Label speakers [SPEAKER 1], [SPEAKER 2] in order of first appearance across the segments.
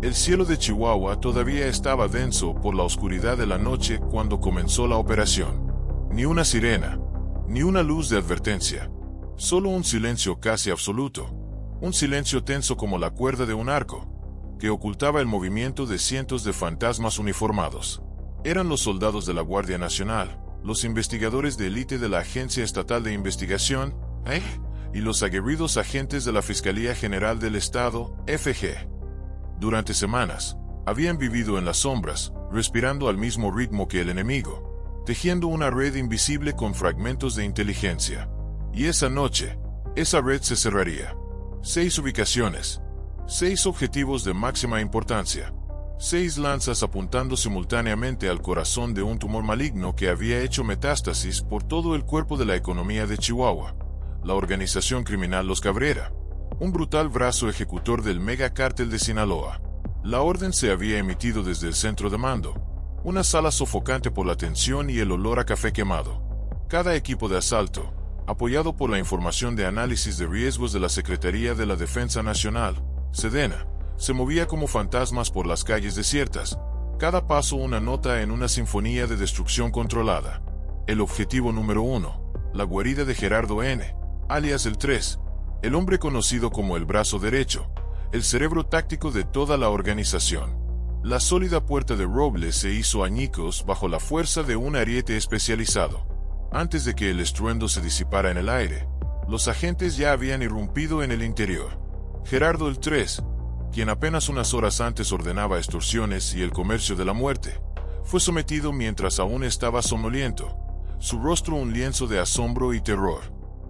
[SPEAKER 1] El cielo de Chihuahua todavía estaba denso por la oscuridad de la noche cuando comenzó la operación. Ni una sirena, ni una luz de advertencia. Solo un silencio casi absoluto. Un silencio tenso como la cuerda de un arco, que ocultaba el movimiento de cientos de fantasmas uniformados. Eran los soldados de la Guardia Nacional, los investigadores de élite de la Agencia Estatal de Investigación, y los aguerridos agentes de la Fiscalía General del Estado, FG. Durante semanas, habían vivido en las sombras, respirando al mismo ritmo que el enemigo, tejiendo una red invisible con fragmentos de inteligencia. Y esa noche, esa red se cerraría. 6 ubicaciones, 6 objetivos de máxima importancia, 6 lanzas apuntando simultáneamente al corazón de un tumor maligno que había hecho metástasis por todo el cuerpo de la economía de Chihuahua. La organización criminal Los Cabrera, un brutal brazo ejecutor del megacártel de Sinaloa. La orden se había emitido desde el centro de mando, una sala sofocante por la tensión y el olor a café quemado. Cada equipo de asalto, apoyado por la información de análisis de riesgos de la Secretaría de la Defensa Nacional, Sedena, se movía como fantasmas por las calles desiertas, cada paso una nota en una sinfonía de destrucción controlada. El objetivo número 1, la guarida de Gerardo N., alias el 3, el hombre conocido como el brazo derecho, el cerebro táctico de toda la organización. La sólida puerta de roble se hizo añicos bajo la fuerza de un ariete especializado. Antes de que el estruendo se disipara en el aire, los agentes ya habían irrumpido en el interior. Gerardo el 3, quien apenas unas horas antes ordenaba extorsiones y el comercio de la muerte, fue sometido mientras aún estaba somnoliento, su rostro un lienzo de asombro y terror.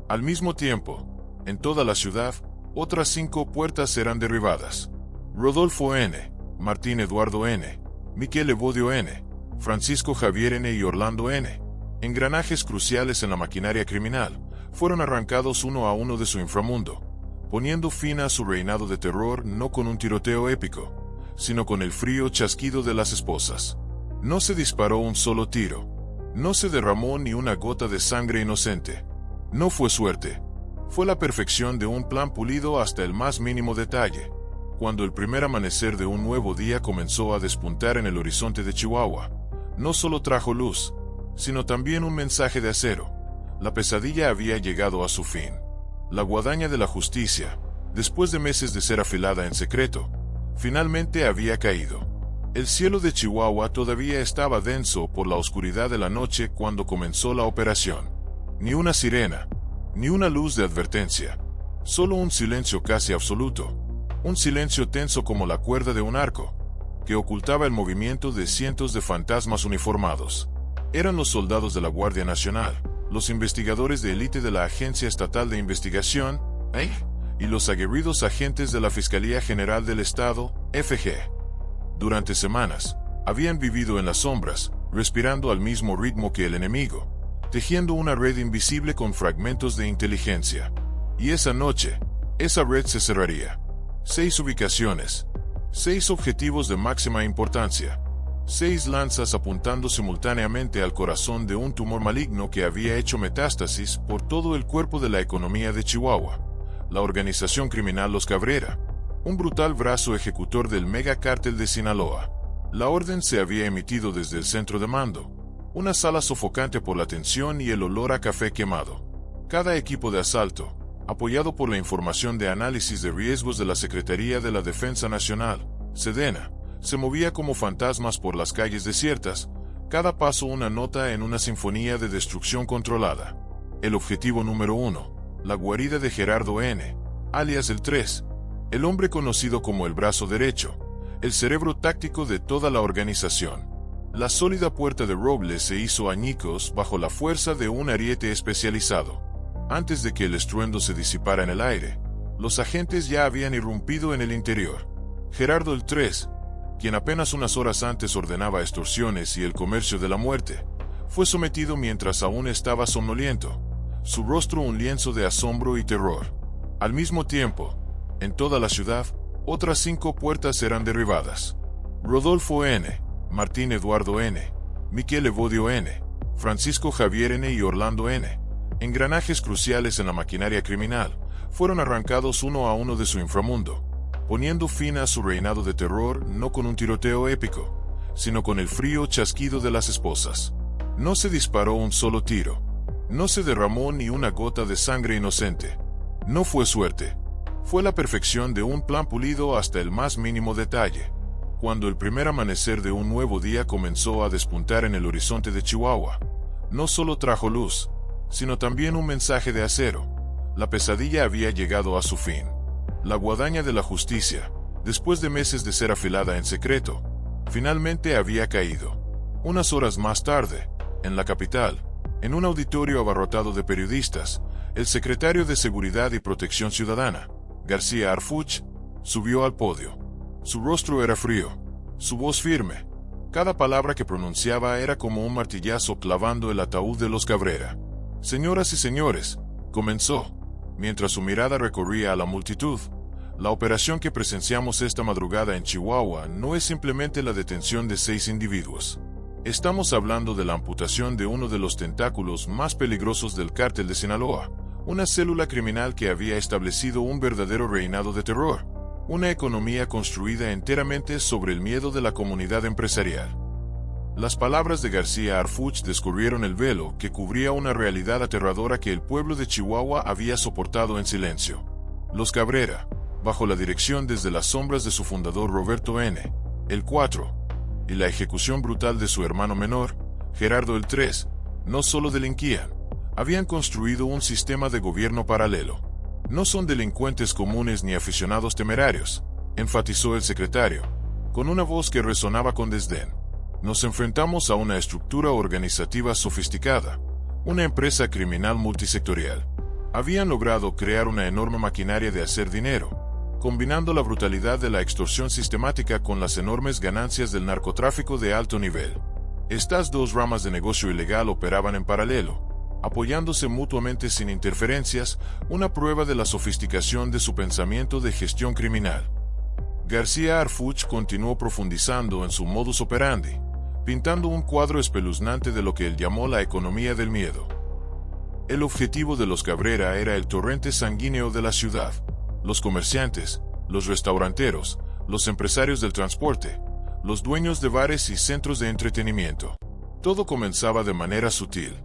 [SPEAKER 1] Al mismo tiempo, en toda la ciudad, otras 5 puertas eran derribadas. Rodolfo N., Martín Eduardo N., Miquel Evodio N., Francisco Javier N. y Orlando N., engranajes cruciales en la maquinaria criminal, fueron arrancados uno a uno de su inframundo, poniendo fin a su reinado de terror no con un tiroteo épico, sino con el frío chasquido de las esposas. No se disparó un solo tiro. No se derramó ni una gota de sangre inocente. No fue suerte. Fue la perfección de un plan pulido hasta el más mínimo detalle. Cuando el primer amanecer de un nuevo día comenzó a despuntar en el horizonte de Chihuahua, no solo trajo luz, sino también un mensaje de acero. La pesadilla había llegado a su fin. La guadaña de la justicia, después de meses de ser afilada en secreto, finalmente había caído. El cielo de Chihuahua todavía estaba denso por la oscuridad de la noche cuando comenzó la operación. Ni una sirena, ni una luz de advertencia. Solo un silencio casi absoluto. Un silencio tenso como la cuerda de un arco, que ocultaba el movimiento de cientos de fantasmas uniformados. Eran los soldados de la Guardia Nacional, los investigadores de élite de la Agencia Estatal de Investigación, y los aguerridos agentes de la Fiscalía General del Estado, FG. Durante semanas, habían vivido en las sombras, respirando al mismo ritmo que el enemigo, tejiendo una red invisible con fragmentos de inteligencia. Y esa noche, esa red se cerraría. 6 ubicaciones, 6 objetivos de máxima importancia, 6 lanzas apuntando simultáneamente al corazón de un tumor maligno que había hecho metástasis por todo el cuerpo de la economía de Chihuahua. La organización criminal Los Cabrera, un brutal brazo ejecutor del megacártel de Sinaloa. La orden se había emitido desde el centro de mando, una sala sofocante por la tensión y el olor a café quemado. Cada equipo de asalto, apoyado por la información de análisis de riesgos de la Secretaría de la Defensa Nacional, Sedena, se movía como fantasmas por las calles desiertas, cada paso una nota en una sinfonía de destrucción controlada. El objetivo número 1, la guarida de Gerardo N., alias el 3, el hombre conocido como el brazo derecho, el cerebro táctico de toda la organización. La sólida puerta de roble se hizo añicos bajo la fuerza de un ariete especializado. Antes de que el estruendo se disipara en el aire, los agentes ya habían irrumpido en el interior. Gerardo el 3, quien apenas unas horas antes ordenaba extorsiones y el comercio de la muerte, fue sometido mientras aún estaba somnoliento, su rostro un lienzo de asombro y terror. Al mismo tiempo, en toda la ciudad, otras 5 puertas eran derribadas. Rodolfo N., Martín Eduardo N., Miquel Evodio N., Francisco Javier N. y Orlando N., engranajes cruciales en la maquinaria criminal, fueron arrancados uno a uno de su inframundo, poniendo fin a su reinado de terror no con un tiroteo épico, sino con el frío chasquido de las esposas. No se disparó un solo tiro. No se derramó ni una gota de sangre inocente. No fue suerte. Fue la perfección de un plan pulido hasta el más mínimo detalle. Cuando el primer amanecer de un nuevo día comenzó a despuntar en el horizonte de Chihuahua, no solo trajo luz, sino también un mensaje de acero. La pesadilla había llegado a su fin. La guadaña de la justicia, después de meses de ser afilada en secreto, finalmente había caído. Unas horas más tarde, en la capital, en un auditorio abarrotado de periodistas, el secretario de Seguridad y Protección Ciudadana, García Harfuch, subió al podio. Su rostro era frío, su voz firme. Cada palabra que pronunciaba era como un martillazo clavando el ataúd de los Cabrera. Señoras y señores, comenzó, mientras su mirada recorría a la multitud. La operación que presenciamos esta madrugada en Chihuahua no es simplemente la detención de 6 individuos. Estamos hablando de la amputación de uno de los tentáculos más peligrosos del cártel de Sinaloa, una célula criminal que había establecido un verdadero reinado de terror, una economía construida enteramente sobre el miedo de la comunidad empresarial. Las palabras de García Harfuch descubrieron el velo que cubría una realidad aterradora que el pueblo de Chihuahua había soportado en silencio. Los Cabrera, bajo la dirección desde las sombras de su fundador Roberto N., el 4, y la ejecución brutal de su hermano menor, Gerardo el 3, no solo delinquían, habían construido un sistema de gobierno paralelo. No son delincuentes comunes ni aficionados temerarios, enfatizó el secretario, con una voz que resonaba con desdén. Nos enfrentamos a una estructura organizativa sofisticada, una empresa criminal multisectorial. Habían logrado crear una enorme maquinaria de hacer dinero, combinando la brutalidad de la extorsión sistemática con las enormes ganancias del narcotráfico de alto nivel. Estas dos ramas de negocio ilegal operaban en paralelo, apoyándose mutuamente sin interferencias, una prueba de la sofisticación de su pensamiento de gestión criminal. García Harfuch continuó profundizando en su modus operandi, pintando un cuadro espeluznante de lo que él llamó la economía del miedo. El objetivo de los Cabrera era el torrente sanguíneo de la ciudad, los comerciantes, los restauranteros, los empresarios del transporte, los dueños de bares y centros de entretenimiento. Todo comenzaba de manera sutil.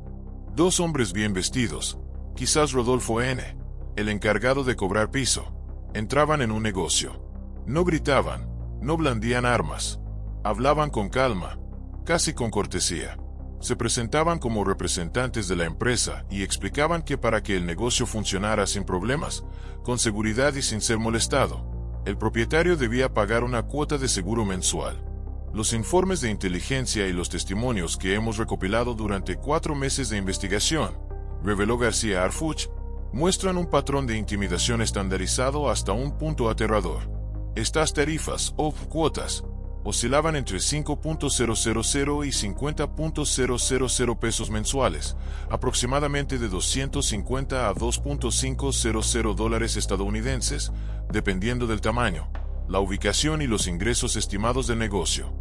[SPEAKER 1] 2 hombres bien vestidos, quizás Rodolfo N., el encargado de cobrar piso, entraban en un negocio. No gritaban, no blandían armas. Hablaban con calma, casi con cortesía. Se presentaban como representantes de la empresa y explicaban que para que el negocio funcionara sin problemas, con seguridad y sin ser molestado, el propietario debía pagar una cuota de seguro mensual. Los informes de inteligencia y los testimonios que hemos recopilado durante 4 meses de investigación, reveló García Harfuch, muestran un patrón de intimidación estandarizado hasta un punto aterrador. Estas tarifas, o cuotas, oscilaban entre 5.000 y 50.000 pesos mensuales, aproximadamente de 250 a 2.500 dólares estadounidenses, dependiendo del tamaño, la ubicación y los ingresos estimados del negocio.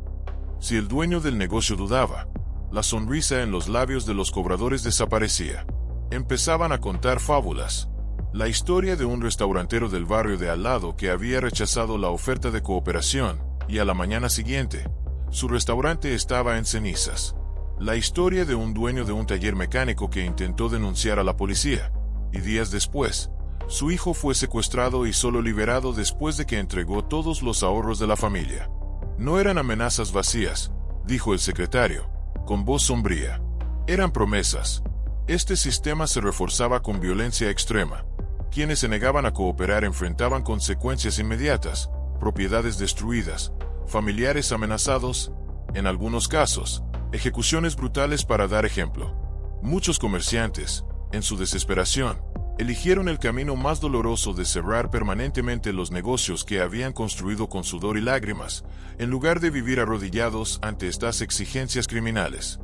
[SPEAKER 1] Si el dueño del negocio dudaba, la sonrisa en los labios de los cobradores desaparecía. Empezaban a contar fábulas. La historia de un restaurantero del barrio de al lado que había rechazado la oferta de cooperación, y a la mañana siguiente, su restaurante estaba en cenizas. La historia de un dueño de un taller mecánico que intentó denunciar a la policía, y días después, su hijo fue secuestrado y solo liberado después de que entregó todos los ahorros de la familia. No eran amenazas vacías, dijo el secretario, con voz sombría. Eran promesas. Este sistema se reforzaba con violencia extrema. Quienes se negaban a cooperar enfrentaban consecuencias inmediatas, propiedades destruidas, familiares amenazados, en algunos casos, ejecuciones brutales para dar ejemplo. Muchos comerciantes, en su desesperación, eligieron el camino más doloroso de cerrar permanentemente los negocios que habían construido con sudor y lágrimas, en lugar de vivir arrodillados ante estas exigencias criminales.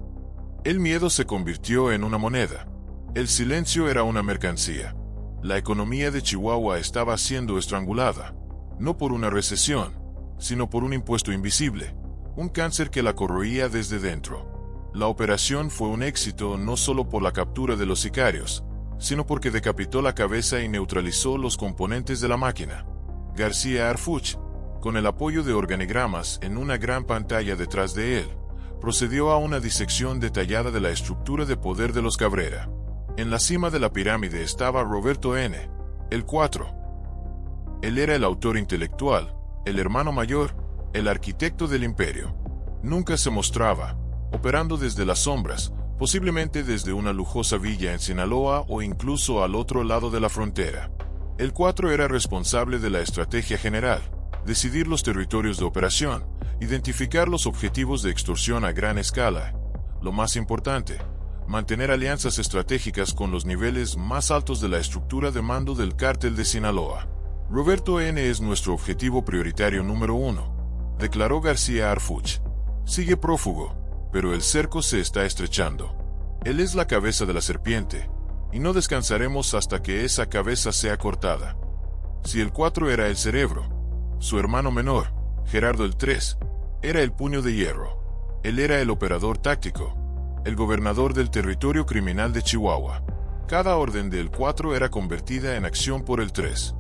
[SPEAKER 1] El miedo se convirtió en una moneda. El silencio era una mercancía. La economía de Chihuahua estaba siendo estrangulada, no por una recesión, sino por un impuesto invisible, un cáncer que la corroía desde dentro. La operación fue un éxito no solo por la captura de los sicarios, sino porque decapitó la cabeza y neutralizó los componentes de la máquina. García Harfuch, con el apoyo de organigramas en una gran pantalla detrás de él, procedió a una disección detallada de la estructura de poder de los Cabrera. En la cima de la pirámide estaba Roberto N., el 4. Él era el autor intelectual, el hermano mayor, el arquitecto del imperio. Nunca se mostraba, operando desde las sombras, posiblemente desde una lujosa villa en Sinaloa o incluso al otro lado de la frontera. El 4 era responsable de la estrategia general, decidir los territorios de operación, identificar los objetivos de extorsión a gran escala. Lo más importante, mantener alianzas estratégicas con los niveles más altos de la estructura de mando del cártel de Sinaloa. Roberto N. es nuestro objetivo prioritario número 1, declaró García Harfuch. Sigue prófugo, pero el cerco se está estrechando. Él es la cabeza de la serpiente, y no descansaremos hasta que esa cabeza sea cortada. Si el 4 era el cerebro, su hermano menor, Gerardo el 3, era el puño de hierro. Él era el operador táctico, el gobernador del territorio criminal de Chihuahua. Cada orden del 4 era convertida en acción por el 3.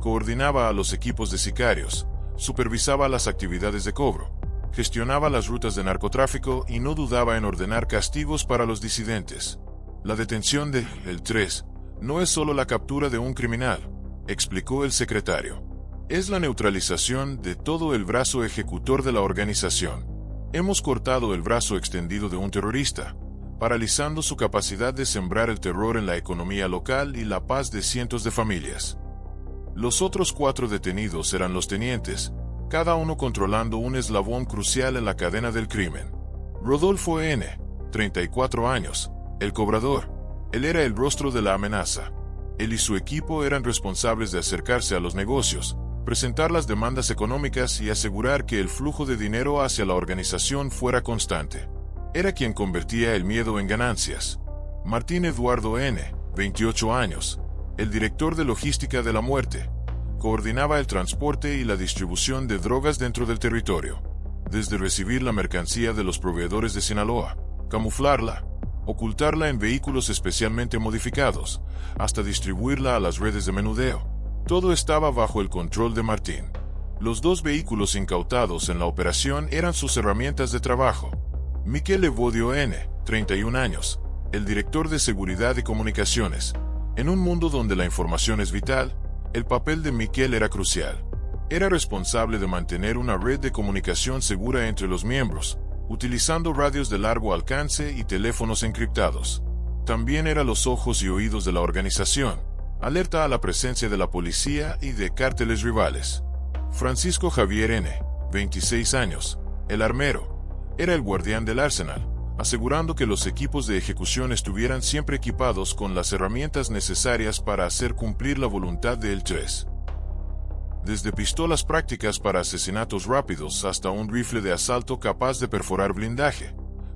[SPEAKER 1] Coordinaba a los equipos de sicarios, supervisaba las actividades de cobro, gestionaba las rutas de narcotráfico y no dudaba en ordenar castigos para los disidentes. La detención de el 3 no es solo la captura de un criminal, explicó el secretario. Es la neutralización de todo el brazo ejecutor de la organización. Hemos cortado el brazo extendido de un terrorista, paralizando su capacidad de sembrar el terror en la economía local y la paz de cientos de familias. Los otros 4 detenidos eran los tenientes, cada uno controlando un eslabón crucial en la cadena del crimen. Rodolfo N., 34 años, el cobrador. Él era el rostro de la amenaza. Él y su equipo eran responsables de acercarse a los negocios, presentar las demandas económicas y asegurar que el flujo de dinero hacia la organización fuera constante. Era quien convertía el miedo en ganancias. Martín Eduardo N., 28 años, el director de logística de la muerte, coordinaba el transporte y la distribución de drogas dentro del territorio, desde recibir la mercancía de los proveedores de Sinaloa, camuflarla, ocultarla en vehículos especialmente modificados, hasta distribuirla a las redes de menudeo. Todo estaba bajo el control de Martín. Los 2 vehículos incautados en la operación eran sus herramientas de trabajo. Miquel Evodio N., 31 años, el director de seguridad y comunicaciones. En un mundo donde la información es vital, el papel de Miquel era crucial. Era responsable de mantener una red de comunicación segura entre los miembros, utilizando radios de largo alcance y teléfonos encriptados. También era los ojos y oídos de la organización, alerta a la presencia de la policía y de cárteles rivales. Francisco Javier N., 26 años, el armero, era el guardián del arsenal, asegurando que los equipos de ejecución estuvieran siempre equipados con las herramientas necesarias para hacer cumplir la voluntad del 3. Desde pistolas prácticas para asesinatos rápidos hasta un rifle de asalto capaz de perforar blindaje,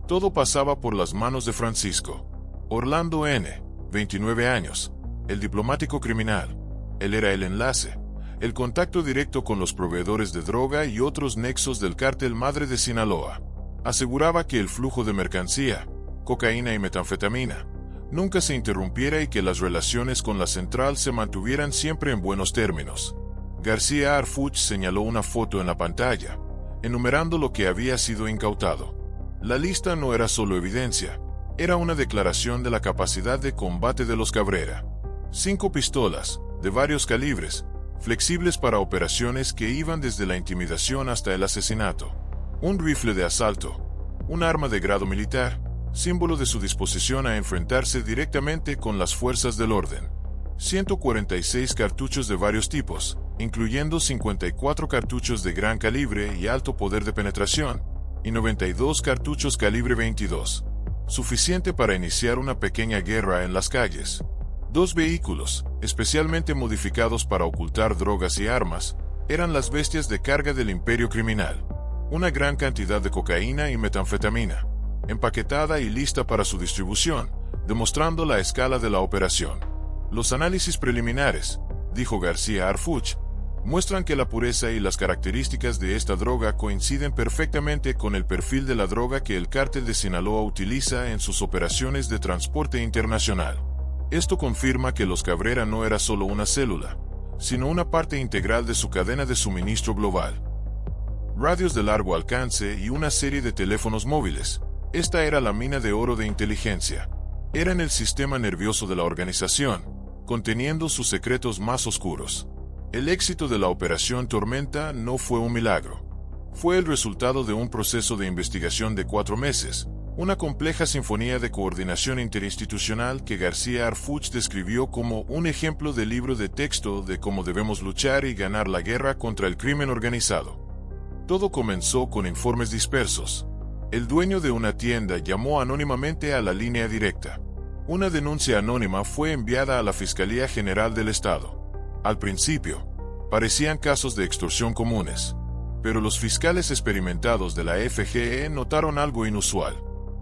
[SPEAKER 1] todo pasaba por las manos de Francisco. Orlando N., 29 años, el diplomático criminal. Él era el enlace, el contacto directo con los proveedores de droga y otros nexos del cártel madre de Sinaloa. Aseguraba que el flujo de mercancía, cocaína y metanfetamina, nunca se interrumpiera y que las relaciones con la central se mantuvieran siempre en buenos términos. García Harfuch señaló una foto en la pantalla, enumerando lo que había sido incautado. La lista no era solo evidencia, era una declaración de la capacidad de combate de los Cabrera. 5 pistolas, de varios calibres, flexibles para operaciones que iban desde la intimidación hasta el asesinato. Un rifle de asalto, un arma de grado militar, símbolo de su disposición a enfrentarse directamente con las fuerzas del orden. 146 cartuchos de varios tipos, incluyendo 54 cartuchos de gran calibre y alto poder de penetración, y 92 cartuchos calibre 22, suficiente para iniciar una pequeña guerra en las calles. 2 vehículos, especialmente modificados para ocultar drogas y armas, eran las bestias de carga del imperio criminal. Una gran cantidad de cocaína y metanfetamina, empaquetada y lista para su distribución, demostrando la escala de la operación. Los análisis preliminares, dijo García Harfuch, muestran que la pureza y las características de esta droga coinciden perfectamente con el perfil de la droga que el cártel de Sinaloa utiliza en sus operaciones de transporte internacional. Esto confirma que los Cabrera no era solo una célula, sino una parte integral de su cadena de suministro global. Radios de largo alcance y una serie de teléfonos móviles. Esta era la mina de oro de inteligencia. Eran el sistema nervioso de la organización, conteniendo sus secretos más oscuros. El éxito de la Operación Tormenta no fue un milagro. Fue el resultado de un proceso de investigación de 4 meses, una compleja sinfonía de coordinación interinstitucional que García Harfuch describió como un ejemplo de libro de texto de cómo debemos luchar y ganar la guerra contra el crimen organizado. Todo comenzó con informes dispersos. El dueño de una tienda llamó anónimamente a la línea directa. Una denuncia anónima fue enviada a la Fiscalía General del Estado. Al principio, parecían casos de extorsión comunes, pero los fiscales experimentados de la FGE notaron algo inusual.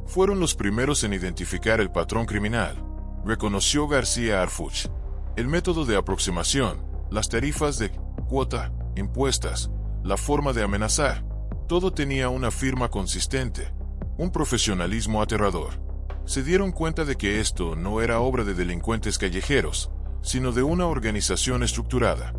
[SPEAKER 1] Fueron los primeros en identificar el patrón criminal, reconoció García Harfuch. El método de aproximación, las tarifas de cuota impuestas, la forma de amenazar, todo tenía una firma consistente, un profesionalismo aterrador. Se dieron cuenta de que esto no era obra de delincuentes callejeros, sino de una organización estructurada.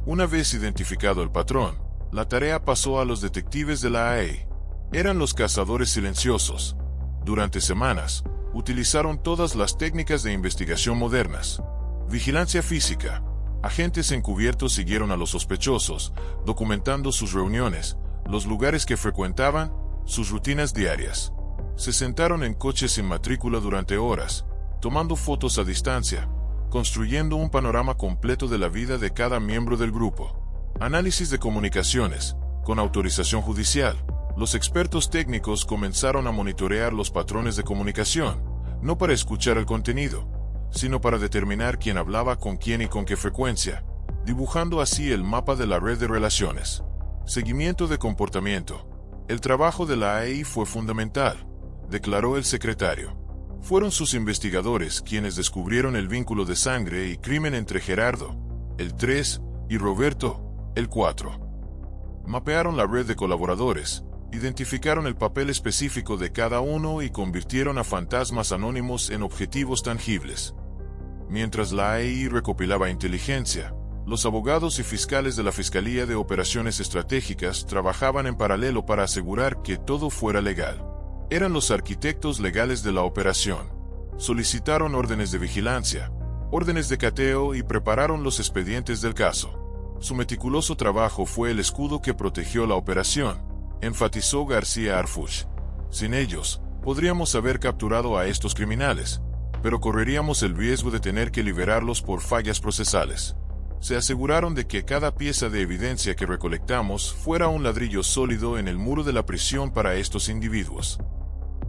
[SPEAKER 1] Una vez identificado el patrón, la tarea pasó a los detectives de la AE. Eran los cazadores silenciosos. Durante semanas, utilizaron todas las técnicas de investigación modernas. Vigilancia física. Agentes encubiertos siguieron a los sospechosos, documentando sus reuniones, los lugares que frecuentaban, sus rutinas diarias. Se sentaron en coches sin matrícula durante horas, tomando fotos a distancia, construyendo un panorama completo de la vida de cada miembro del grupo. Análisis de comunicaciones, con autorización judicial. Los expertos técnicos comenzaron a monitorear los patrones de comunicación, no para escuchar el contenido, sino para determinar quién hablaba con quién y con qué frecuencia, dibujando así el mapa de la red de relaciones. Seguimiento de comportamiento. El trabajo de la AEI fue fundamental, declaró el secretario. Fueron sus investigadores quienes descubrieron el vínculo de sangre y crimen entre Gerardo, el 3, y Roberto, el 4. Mapearon la red de colaboradores, identificaron el papel específico de cada uno y convirtieron a fantasmas anónimos en objetivos tangibles. Mientras la AEI recopilaba inteligencia, los abogados y fiscales de la Fiscalía de Operaciones Estratégicas trabajaban en paralelo para asegurar que todo fuera legal. Eran los arquitectos legales de la operación. Solicitaron órdenes de vigilancia, órdenes de cateo y prepararon los expedientes del caso. Su meticuloso trabajo fue el escudo que protegió la operación, enfatizó García Harfuch. Sin ellos, podríamos haber capturado a estos criminales, pero correríamos el riesgo de tener que liberarlos por fallas procesales. Se aseguraron de que cada pieza de evidencia que recolectamos fuera un ladrillo sólido en el muro de la prisión para estos individuos.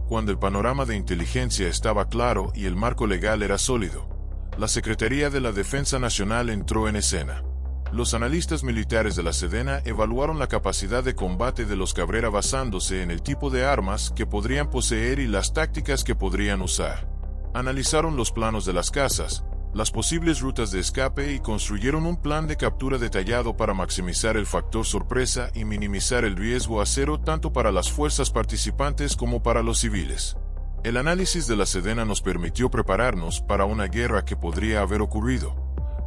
[SPEAKER 1] Cuando el panorama de inteligencia estaba claro y el marco legal era sólido, la Secretaría de la Defensa Nacional entró en escena. Los analistas militares de la Sedena evaluaron la capacidad de combate de los Cabrera basándose en el tipo de armas que podrían poseer y las tácticas que podrían usar. Analizaron los planos de las casas, las posibles rutas de escape y construyeron un plan de captura detallado para maximizar el factor sorpresa y minimizar el riesgo a cero tanto para las fuerzas participantes como para los civiles. El análisis de la Sedena nos permitió prepararnos para una guerra que podría haber ocurrido,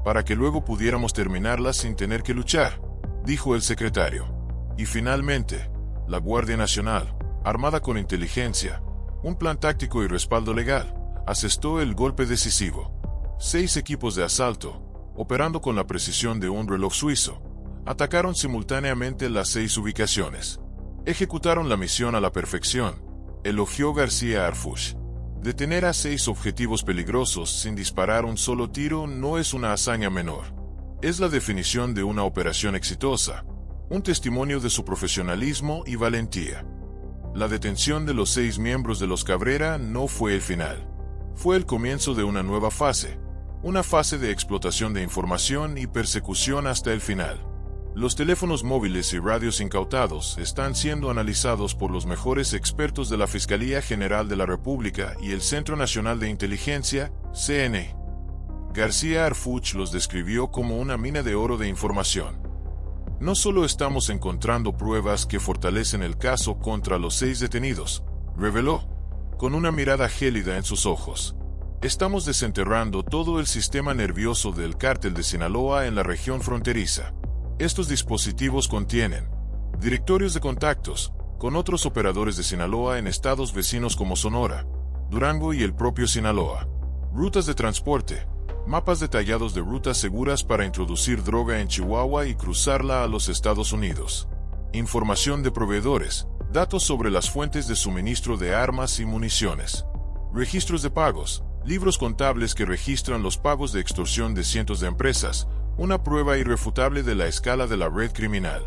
[SPEAKER 1] para que luego pudiéramos terminarla sin tener que luchar, dijo el secretario. Y finalmente, la Guardia Nacional, armada con inteligencia, un plan táctico y respaldo legal, asestó el golpe decisivo. 6 equipos de asalto, operando con la precisión de un reloj suizo, atacaron simultáneamente las 6 ubicaciones. Ejecutaron la misión a la perfección, elogió García Harfuch. Detener a 6 objetivos peligrosos sin disparar un solo tiro no es una hazaña menor. Es la definición de una operación exitosa, un testimonio de su profesionalismo y valentía. La detención de los 6 miembros de los Cabrera no fue el final. Fue el comienzo de una nueva fase, una fase de explotación de información y persecución hasta el final. Los teléfonos móviles y radios incautados están siendo analizados por los mejores expertos de la Fiscalía General de la República y el Centro Nacional de Inteligencia, CNE. García Harfuch los describió como una mina de oro de información. No solo estamos encontrando pruebas que fortalecen el caso contra los 6 detenidos, reveló, con una mirada gélida en sus ojos. Estamos desenterrando todo el sistema nervioso del cártel de Sinaloa en la región fronteriza. Estos dispositivos contienen directorios de contactos con otros operadores de Sinaloa en estados vecinos como Sonora, Durango y el propio Sinaloa, rutas de transporte, mapas detallados de rutas seguras para introducir droga en Chihuahua y cruzarla a los Estados Unidos, información de proveedores, datos sobre las fuentes de suministro de armas y municiones, registros de pagos, libros contables que registran los pagos de extorsión de cientos de empresas, una prueba irrefutable de la escala de la red criminal,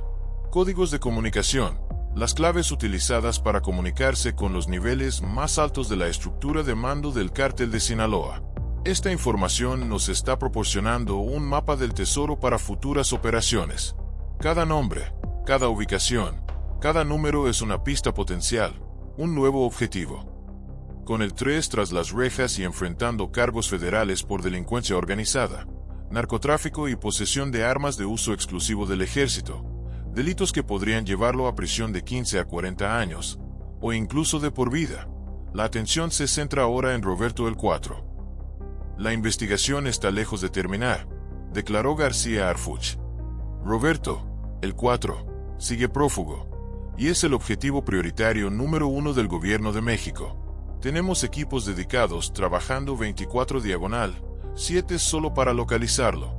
[SPEAKER 1] códigos de comunicación, las claves utilizadas para comunicarse con los niveles más altos de la estructura de mando del cártel de Sinaloa. Esta información nos está proporcionando un mapa del tesoro para futuras operaciones. Cada nombre, cada ubicación, cada número es una pista potencial, un nuevo objetivo. Con el 3 tras las rejas y enfrentando cargos federales por delincuencia organizada, narcotráfico y posesión de armas de uso exclusivo del ejército, delitos que podrían llevarlo a prisión de 15 a 40 años, o incluso de por vida. La atención se centra ahora en Roberto el 4. La investigación está lejos de terminar, declaró García Harfuch. Roberto, el 4, sigue prófugo, y es el objetivo prioritario número 1 del gobierno de México. Tenemos equipos dedicados trabajando 24/7 solo para localizarlo.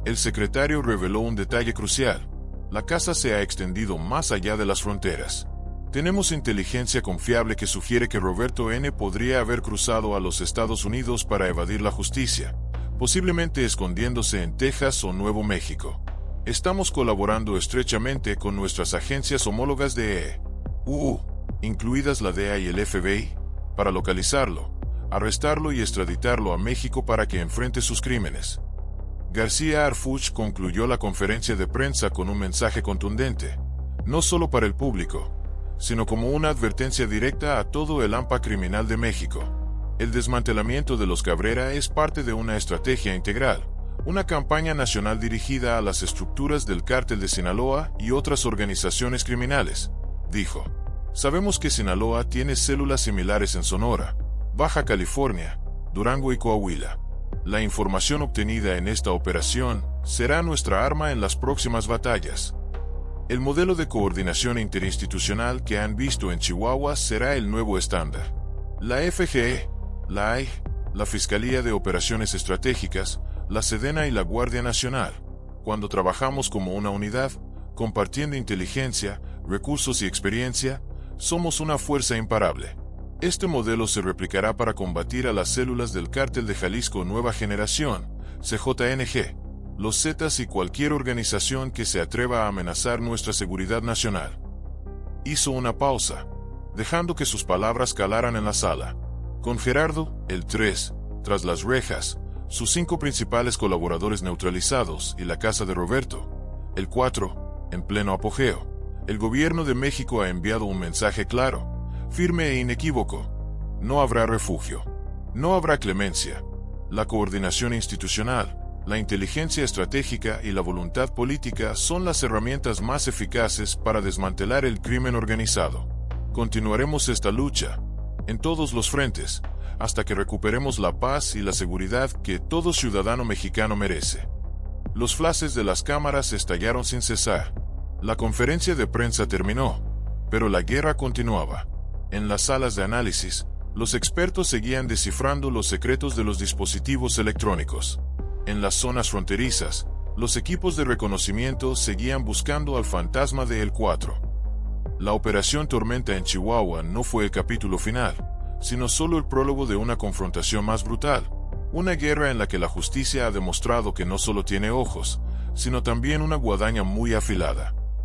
[SPEAKER 1] El secretario reveló un detalle crucial. La casa se ha extendido más allá de las fronteras. Tenemos inteligencia confiable que sugiere que Roberto N. podría haber cruzado a los Estados Unidos para evadir la justicia, posiblemente escondiéndose en Texas o Nuevo México. Estamos colaborando estrechamente con nuestras agencias homólogas de EU, incluidas la DEA y el FBI, para localizarlo, arrestarlo y extraditarlo a México para que enfrente sus crímenes. García Harfuch concluyó la conferencia de prensa con un mensaje contundente, no solo para el público, sino como una advertencia directa a todo el AMPA criminal de México. El desmantelamiento de los Cabrera es parte de una estrategia integral, una campaña nacional dirigida a las estructuras del cártel de Sinaloa y otras organizaciones criminales, dijo. Sabemos que Sinaloa tiene células similares en Sonora, Baja California, Durango y Coahuila. La información obtenida en esta operación será nuestra arma en las próximas batallas. El modelo de coordinación interinstitucional que han visto en Chihuahua será el nuevo estándar. La FGE, la AI, la Fiscalía de Operaciones Estratégicas, la Sedena y la Guardia Nacional, cuando trabajamos como una unidad, compartiendo inteligencia, recursos y experiencia, somos una fuerza imparable. Este modelo se replicará para combatir a las células del Cártel de Jalisco Nueva Generación, CJNG, los Zetas y cualquier organización que se atreva a amenazar nuestra seguridad nacional. Hizo una pausa, dejando que sus palabras calaran en la sala. Con Gerardo, el 3, tras las rejas, sus 5 principales colaboradores neutralizados y la casa de Roberto, el 4, en pleno apogeo, el gobierno de México ha enviado un mensaje claro, firme e inequívoco. No habrá refugio. No habrá clemencia. La coordinación institucional, la inteligencia estratégica y la voluntad política son las herramientas más eficaces para desmantelar el crimen organizado. Continuaremos esta lucha, en todos los frentes, hasta que recuperemos la paz y la seguridad que todo ciudadano mexicano merece. Los flashes de las cámaras estallaron sin cesar. La conferencia de prensa terminó, pero la guerra continuaba. En las salas de análisis, los expertos seguían descifrando los secretos de los dispositivos electrónicos. En las zonas fronterizas, los equipos de reconocimiento seguían buscando al fantasma de El 4. La Operación Tormenta en Chihuahua no fue el capítulo final, sino solo el prólogo de una confrontación más brutal, una guerra en la que la justicia ha demostrado que no solo tiene ojos, sino también una guadaña muy afilada.